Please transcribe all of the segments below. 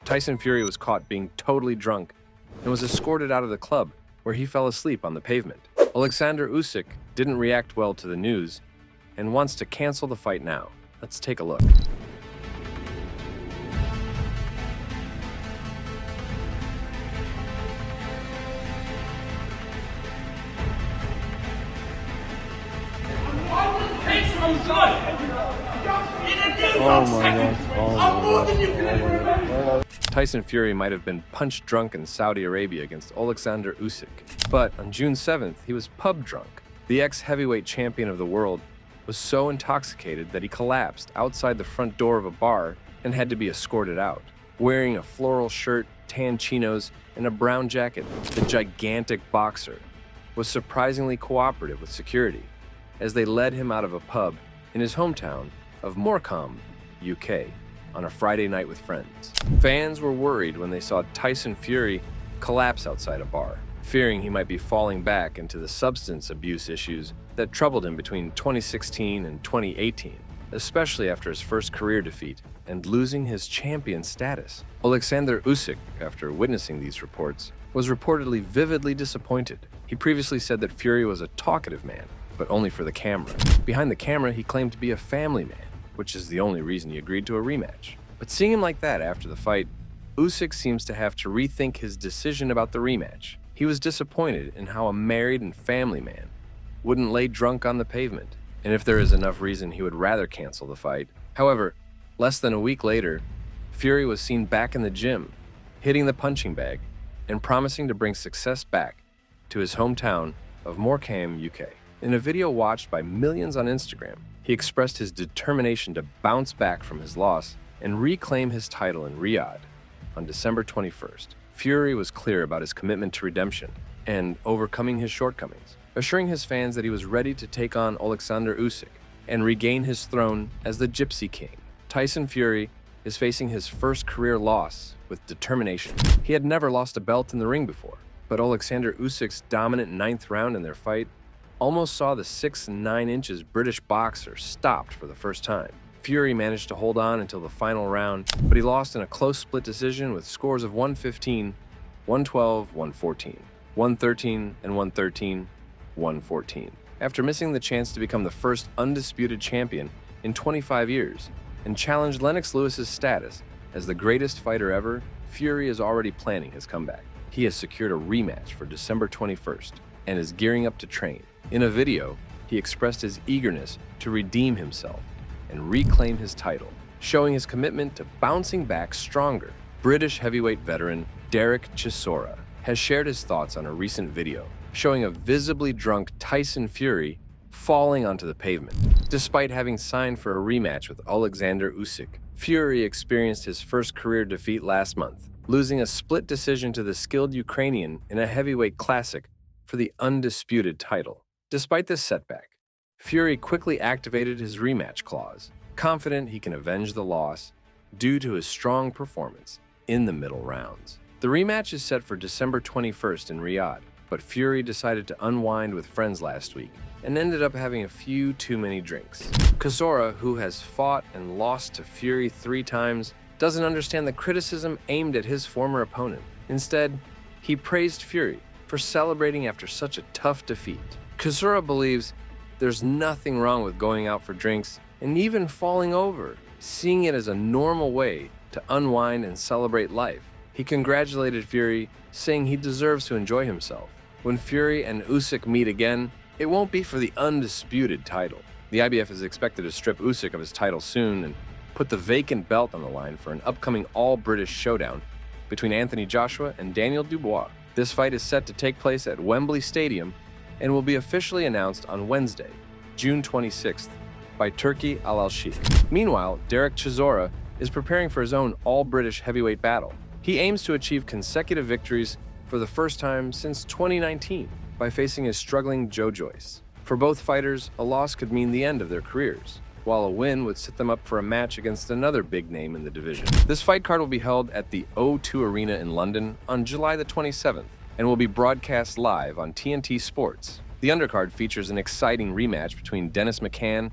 Tyson Fury was caught being totally drunk and was escorted out of the club, where he fell asleep on the pavement. Oleksandr Usyk didn't react well to the news and wants to cancel the fight now. Let's take a look. Tyson Fury might have been punch drunk in Saudi Arabia against Oleksandr Usyk, but on June 7th, he was pub drunk. The ex-heavyweight champion of the world was so intoxicated that he collapsed outside the front door of a bar and had to be escorted out. Wearing a floral shirt, tan chinos, and a brown jacket, the gigantic boxer was surprisingly cooperative with security as they led him out of a pub in his hometown of Morecambe, UK, on a Friday night with friends. Fans were worried when they saw Tyson Fury collapse outside a bar, fearing he might be falling back into the substance abuse issues that troubled him between 2016 and 2018, especially after his first career defeat and losing his champion status. Oleksandr Usyk, after witnessing these reports, was reportedly vividly disappointed. He previously said that Fury was a talkative man, but only for the camera. Behind the camera, he claimed to be a family man, which is the only reason he agreed to a rematch. But seeing him like that after the fight, Usyk seems to have to rethink his decision about the rematch. He was disappointed in how a married and family man wouldn't lay drunk on the pavement, and if there is enough reason, he would rather cancel the fight. However, less than a week later, Fury was seen back in the gym, hitting the punching bag and promising to bring success back to his hometown of Morecambe, UK. In a video watched by millions on Instagram, he expressed his determination to bounce back from his loss and reclaim his title in Riyadh on December 21st. Fury was clear about his commitment to redemption and overcoming his shortcomings, assuring his fans that he was ready to take on Oleksandr Usyk and regain his throne as the Gypsy King. Tyson Fury is facing his first career loss with determination. He had never lost a belt in the ring before, but Oleksandr Usyk's dominant 9th round in their fight almost saw the 6'9" British boxer stopped for the first time. Fury managed to hold on until the final round, but he lost in a close split decision with scores of 115, 112, 114, 113, and 113, 114. After missing the chance to become the first undisputed champion in 25 years and challenged Lennox Lewis's status as the greatest fighter ever, Fury is already planning his comeback. He has secured a rematch for December 21st and is gearing up to train. In a video, he expressed his eagerness to redeem himself and reclaim his title, showing his commitment to bouncing back stronger. British heavyweight veteran Derek Chisora has shared his thoughts on a recent video, showing a visibly drunk Tyson Fury falling onto the pavement. Despite having signed for a rematch with Oleksandr Usyk, Fury experienced his first career defeat last month, losing a split decision to the skilled Ukrainian in a heavyweight classic for the undisputed title. Despite this setback, Fury quickly activated his rematch clause, confident he can avenge the loss due to his strong performance in the middle rounds. The rematch is set for December 21st in Riyadh, but Fury decided to unwind with friends last week and ended up having a few too many drinks. Chisora, who has fought and lost to Fury 3 times, doesn't understand the criticism aimed at his former opponent. Instead, he praised Fury for celebrating after such a tough defeat. Chisora believes there's nothing wrong with going out for drinks and even falling over, seeing it as a normal way to unwind and celebrate life. He congratulated Fury, saying he deserves to enjoy himself. When Fury and Usyk meet again, it won't be for the undisputed title. The IBF is expected to strip Usyk of his title soon and put the vacant belt on the line for an upcoming all-British showdown between Anthony Joshua and Daniel Dubois. This fight is set to take place at Wembley Stadium and will be officially announced on Wednesday, June 26th, by Turki Al-Sheikh. Meanwhile, Derek Chisora is preparing for his own all-British heavyweight battle. He aims to achieve consecutive victories for the first time since 2019 by facing his struggling Joe Joyce. For both fighters, a loss could mean the end of their careers, while a win would set them up for a match against another big name in the division. This fight card will be held at the O2 Arena in London on July the 27th and will be broadcast live on TNT Sports. The undercard features an exciting rematch between Dennis McCann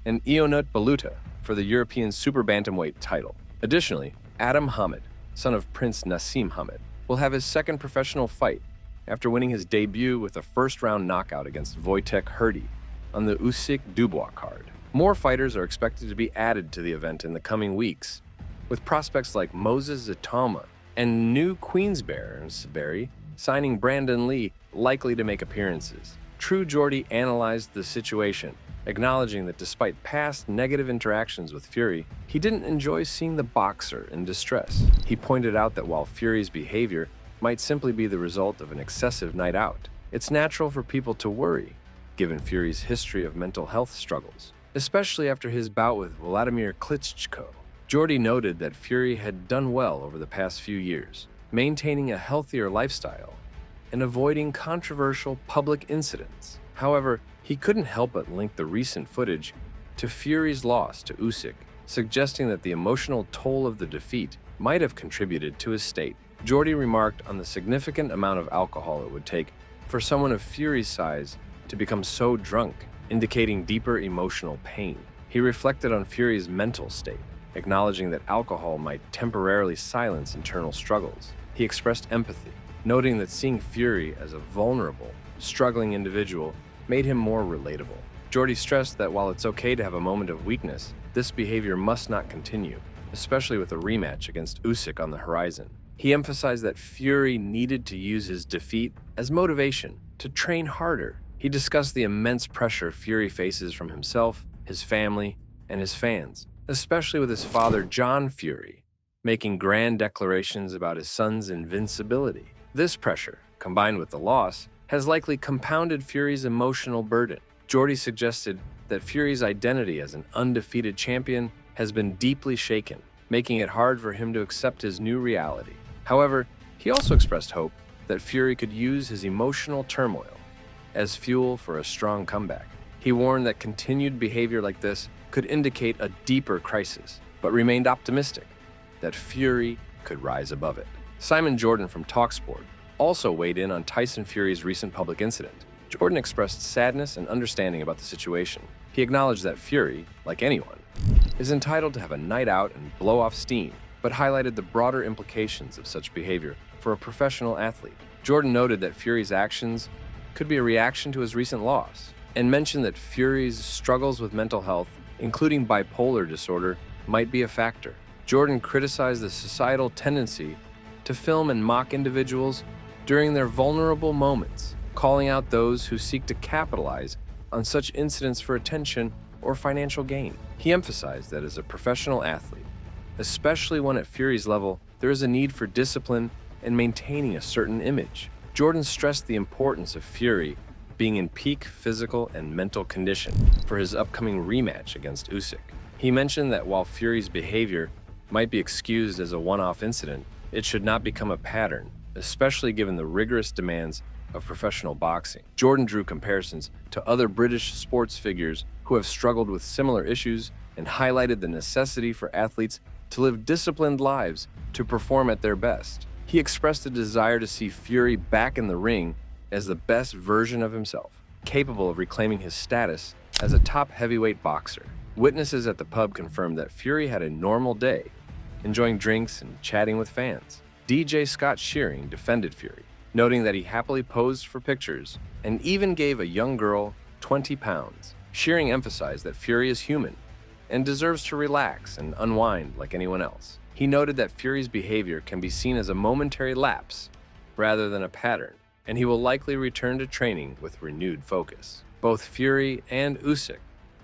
and Ionut Baluta for the European Super Bantamweight title. Additionally, Adam Hamid, son of Prince Nassim Hamid, will have his second professional fight after winning his debut with a first-round knockout against Wojtek Hurdy on the Usyk-Dubois card. More fighters are expected to be added to the event in the coming weeks, with prospects like Moses Zatoma and New Queensberry signing Brandon Lee likely to make appearances. True Geordie analyzed the situation, acknowledging that despite past negative interactions with Fury, he didn't enjoy seeing the boxer in distress. He pointed out that while Fury's behavior might simply be the result of an excessive night out, it's natural for people to worry, given Fury's history of mental health struggles, especially after his bout with Vladimir Klitschko. Geordie noted that Fury had done well over the past few years, maintaining a healthier lifestyle and avoiding controversial public incidents. However, he couldn't help but link the recent footage to Fury's loss to Usyk, suggesting that the emotional toll of the defeat might have contributed to his state. Geordie remarked on the significant amount of alcohol it would take for someone of Fury's size to become so drunk, indicating deeper emotional pain. He reflected on Fury's mental state, acknowledging that alcohol might temporarily silence internal struggles. He expressed empathy, noting that seeing Fury as a vulnerable, struggling individual made him more relatable. Geordie stressed that while it's okay to have a moment of weakness, this behavior must not continue, especially with a rematch against Usyk on the horizon. He emphasized that Fury needed to use his defeat as motivation to train harder. He discussed the immense pressure Fury faces from himself, his family, and his fans, especially with his father, John Fury, making grand declarations about his son's invincibility. This pressure, combined with the loss, has likely compounded Fury's emotional burden. Geordie suggested that Fury's identity as an undefeated champion has been deeply shaken, making it hard for him to accept his new reality. However, he also expressed hope that Fury could use his emotional turmoil as fuel for a strong comeback. He warned that continued behavior like this could indicate a deeper crisis, but remained optimistic that Fury could rise above it. Simon Jordan from TalkSport also weighed in on Tyson Fury's recent public incident. Jordan expressed sadness and understanding about the situation. He acknowledged that Fury, like anyone, is entitled to have a night out and blow off steam, but highlighted the broader implications of such behavior for a professional athlete. Jordan noted that Fury's actions could be a reaction to his recent loss, and mentioned that Fury's struggles with mental health, including bipolar disorder, might be a factor. Jordan criticized the societal tendency to film and mock individuals during their vulnerable moments, calling out those who seek to capitalize on such incidents for attention or financial gain. He emphasized that as a professional athlete, especially one at Fury's level, there is a need for discipline and maintaining a certain image. Jordan stressed the importance of Fury being in peak physical and mental condition for his upcoming rematch against Usyk. He mentioned that while Fury's behavior might be excused as a one-off incident, it should not become a pattern, especially given the rigorous demands of professional boxing. Jordan drew comparisons to other British sports figures who have struggled with similar issues and highlighted the necessity for athletes to live disciplined lives to perform at their best. He expressed a desire to see Fury back in the ring as the best version of himself, capable of reclaiming his status as a top heavyweight boxer. Witnesses at the pub confirmed that Fury had a normal day, enjoying drinks and chatting with fans. DJ Scott Shearing defended Fury, noting that he happily posed for pictures and even gave a young girl 20 pounds. Shearing emphasized that Fury is human and deserves to relax and unwind like anyone else. He noted that Fury's behavior can be seen as a momentary lapse rather than a pattern, and he will likely return to training with renewed focus. Both Fury and Usyk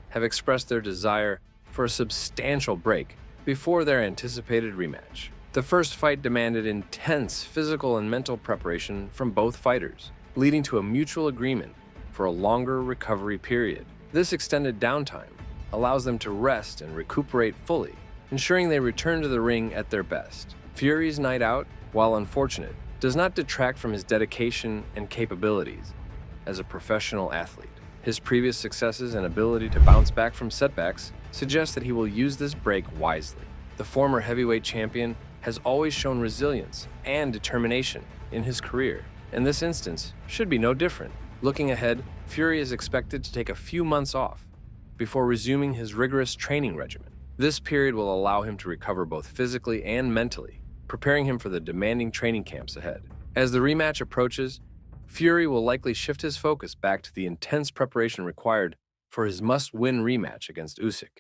have expressed their desire for a substantial break before their anticipated rematch. The first fight demanded intense physical and mental preparation from both fighters, leading to a mutual agreement for a longer recovery period. This extended downtime allows them to rest and recuperate fully, ensuring they return to the ring at their best. Fury's night out, while unfortunate, does not detract from his dedication and capabilities as a professional athlete. His previous successes and ability to bounce back from setbacks suggest that he will use this break wisely. The former heavyweight champion has always shown resilience and determination in his career, and this instance should be no different. Looking ahead, Fury is expected to take a few months off before resuming his rigorous training regimen. This period will allow him to recover both physically and mentally, preparing him for the demanding training camps ahead. As the rematch approaches, Fury will likely shift his focus back to the intense preparation required for his must-win rematch against Usyk.